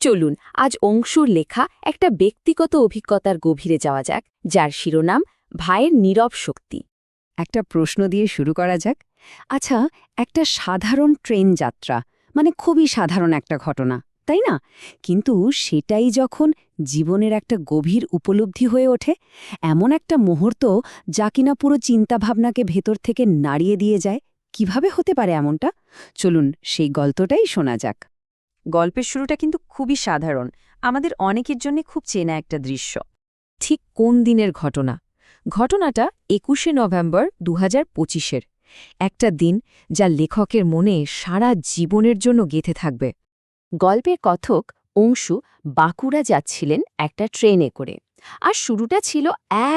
চলুন আজ অংশুর লেখা একটা ব্যক্তিগত অভিজ্ঞতার গভীরে যাওয়া যাক, যার শিরোনাম ভাইয়ের নীরব শক্তি। একটা প্রশ্ন দিয়ে শুরু করা যাক। আচ্ছা, একটা সাধারণ ট্রেন যাত্রা মানে খুবই সাধারণ একটা ঘটনা, তাই না? কিন্তু সেটাই যখন জীবনের একটা গভীর উপলব্ধি হয়ে ওঠে, এমন একটা মুহূর্ত যা কিনা পুরো চিন্তাভাবনাকে ভেতর থেকে নাড়িয়ে দিয়ে যায়, কিভাবে হতে পারে এমনটা? চলুন সেই গল্পটাই শোনা যাক। গল্পের শুরুটা কিন্তু খুবই সাধারণ, আমাদের অনেকের জন্য খুব চেনা একটা দৃশ্য। ঠিক কোন দিনের ঘটনা? ঘটনাটা ২১শে নভেম্বর ২০২৫-এর একটা দিন, যা লেখকের মনে সারা জীবনের জন্য গেঁথে থাকবে। গল্পের কথক অংশু বাঁকুড়া যাচ্ছিলেন একটা ট্রেনে করে, আর শুরুটা ছিল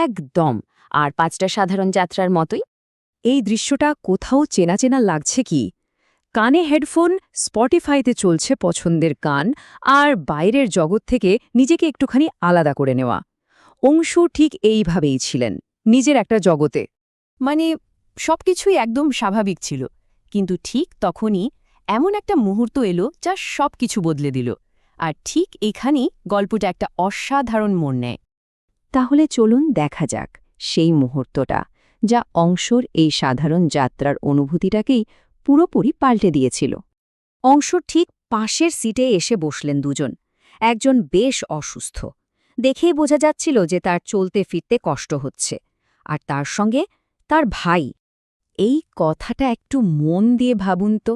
একদম আর ৫টা সাধারণ যাত্রার মতোই। এই দৃশ্যটা কোথাও চেনা চেনা লাগছে কি? কানে হেডফোন, স্পটিফাইতে চলছে পছন্দের গান, আর বাইরের জগৎ থেকে নিজেকে একটুখানি আলাদা করে নেওয়া। অংশু ঠিক এইভাবেই ছিলেন, নিজের একটা জগতে। মানে সবকিছুই একদম স্বাভাবিক ছিল, কিন্তু ঠিক তখনই এমন একটা মুহূর্ত এলো যা সবকিছু বদলে দিল। আর ঠিক এখানেই গল্পটা একটা অসাধারণ মোড় নেয়। তাহলে চলুন দেখা যাক সেই মুহূর্তটা, যা অংশুর এই সাধারণ যাত্রার অনুভূতিটাকেই পুরোপুরি পাল্টে দিয়েছিল। অংশুর ঠিক পাশের সিটে এসে বসলেন দুজন। একজন বেশ অসুস্থ, দেখেই বোঝা যাচ্ছিল যে তার চলতে ফিরতে কষ্ট হচ্ছে, আর তার সঙ্গে তার ভাই। এই কথাটা একটু মন দিয়ে ভাবুন তো,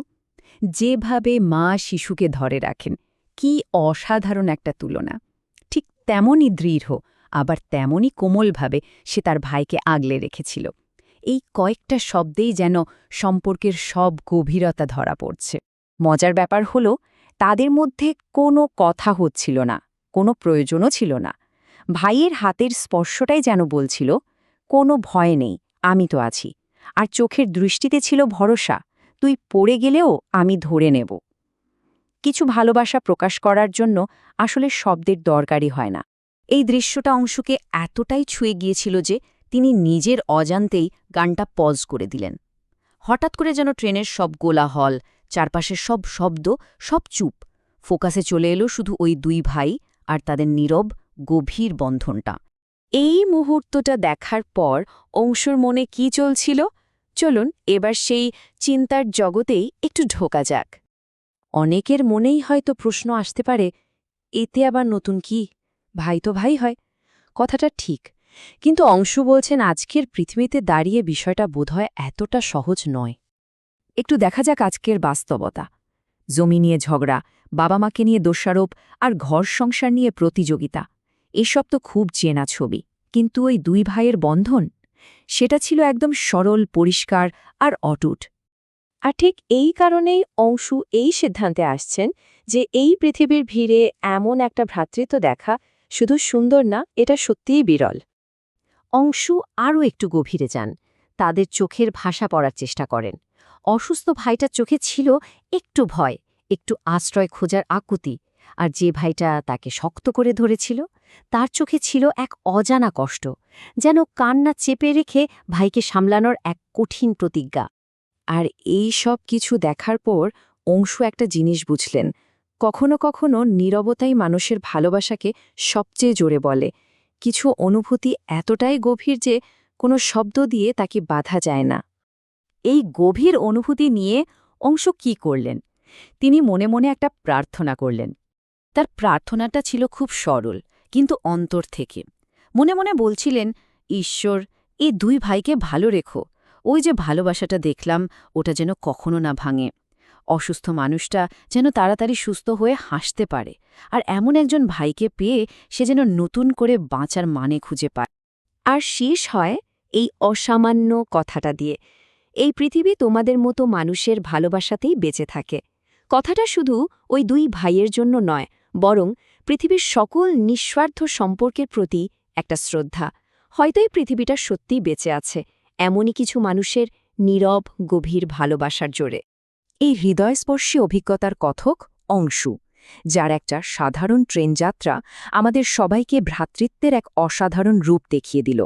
যেভাবে মা শিশুকে ধরে রাখেন, কি অসাধারণ একটা তুলনা। ঠিক তেমনই দৃঢ়, আবার তেমনই কোমলভাবে সে তার ভাইকে আগলে রেখেছিল। এই কয়েকটা শব্দেই যেন সম্পর্কের সব গভীরতা ধরা পড়ছে। মজার ব্যাপার হল, তাদের মধ্যে কোনো কথা হচ্ছিল না, কোনো প্রয়োজনও ছিল না। ভাইয়ের হাতের স্পর্শটাই যেন বলছিল, কোনো ভয় নেই, আমি তো আছি। আর চোখের দৃষ্টিতে ছিল ভরসা, তুই পড়ে গেলেও আমি ধরে নেব। কিছু ভালোবাসা প্রকাশ করার জন্য আসলে শব্দের দরকারই হয় না। এই দৃশ্যটা অংশুকে এতটাই ছুঁয়ে গিয়েছিল যে তিনি নিজের অজান্তেই গানটা পজ করে দিলেন। হঠাৎ করে যেন ট্রেনের সব কোলাহল, চারপাশের সব শব্দ, সব চুপ। ফোকাসে চলে এলো শুধু ওই দুই ভাই আর তাদের নীরব গভীর বন্ধনটা। এই মুহূর্তটা দেখার পর অংশুর মনে কি চলছিল, চলুন এবার সেই চিন্তার জগতেই একটু ঢোকা যাক। অনেকের মনেই হয়তো প্রশ্ন আসতে পারে, এতে আবার নতুন কি? ভাই তো ভাই হয়, কথাটা ঠিক। কিন্তু অংশু বলছেন আজকের পৃথিবীতে দাঁড়িয়ে বিষয়টা বোধহয় এতটা সহজ নয়। একটু দেখা যাক আজকের বাস্তবতা। জমি নিয়ে ঝগড়া, বাবা মাকে নিয়ে দোষারোপ, আর ঘর সংসার নিয়ে প্রতিযোগিতা, এসব তো খুব চেনা ছবি। কিন্তু ওই দুই ভাইয়ের বন্ধন, সেটা ছিল একদম সরল, পরিষ্কার আর অটুট। আর ঠিক এই কারণেই অংশু এই সিদ্ধান্তে আসছেন যে এই পৃথিবীর ভিড়ে এমন একটা ভ্রাতৃত্ব দেখা শুধু সুন্দর না, এটা সত্যিই বিরল। অংশু আরও একটু গভীরে যান, তাদের চোখের ভাষা পড়ার চেষ্টা করেন। অসুস্থ ভাইটার চোখে ছিল একটু ভয়, একটু আশ্রয় খোঁজার আকুতি, আর যে ভাইটা তাকে শক্ত করে ধরেছিল তার চোখে ছিল এক অজানা কষ্ট, যেন কান্না চেপে রেখে ভাইকে সামলানোর এক কঠিন প্রতিজ্ঞা। আর এই সব কিছু দেখার পর অংশু একটা জিনিস বুঝলেন, কখনো কখনো নীরবতাই মানুষের ভালোবাসাকে সবচেয়ে জোরে বলে। কিছু অনুভূতি এতটাই গভীর যে কোনো শব্দ দিয়ে তাকে বাধা যায় না। এই গভীর অনুভূতি নিয়ে অংশু কি করলেন? তিনি মনে মনে একটা প্রার্থনা করলেন। তার প্রার্থনাটা ছিল খুব সরল, কিন্তু অন্তর থেকে। মনে মনে বলছিলেন, ঈশ্বর, এই দুই ভাইকে ভালো রেখো। ওই যে ভালোবাসাটা দেখলাম, ওটা যেন কখনো না ভাঙে। অসুস্থ মানুষটা যেন তাড়াতাড়ি সুস্থ হয়ে হাসতে পারে, আর এমন একজন ভাইকে পেয়ে সে যেন নতুন করে বাঁচার মানে খুঁজে পায়। আর শেষ হয় এই অসামান্য কথাটা দিয়ে, এই পৃথিবী তোমাদের মতো মানুষের ভালোবাসাতেই বেঁচে থাকে। কথাটা শুধু ওই দুই ভাইয়ের জন্য নয়, বরং পৃথিবীর সকল নিঃস্বার্থ সম্পর্কের প্রতি একটা শ্রদ্ধা। হয়তো এই পৃথিবীটা সত্যিই বেঁচে আছে এমনই কিছু মানুষের নীরব গভীর ভালোবাসার জোরে। এই হৃদয়স্পর্শী অভিজ্ঞতার কথক অংশু, যার একটা সাধারণ ট্রেন যাত্রা আমাদের সবাইকে ভ্রাতৃত্বের এক অসাধারণ রূপ দেখিয়ে দিল।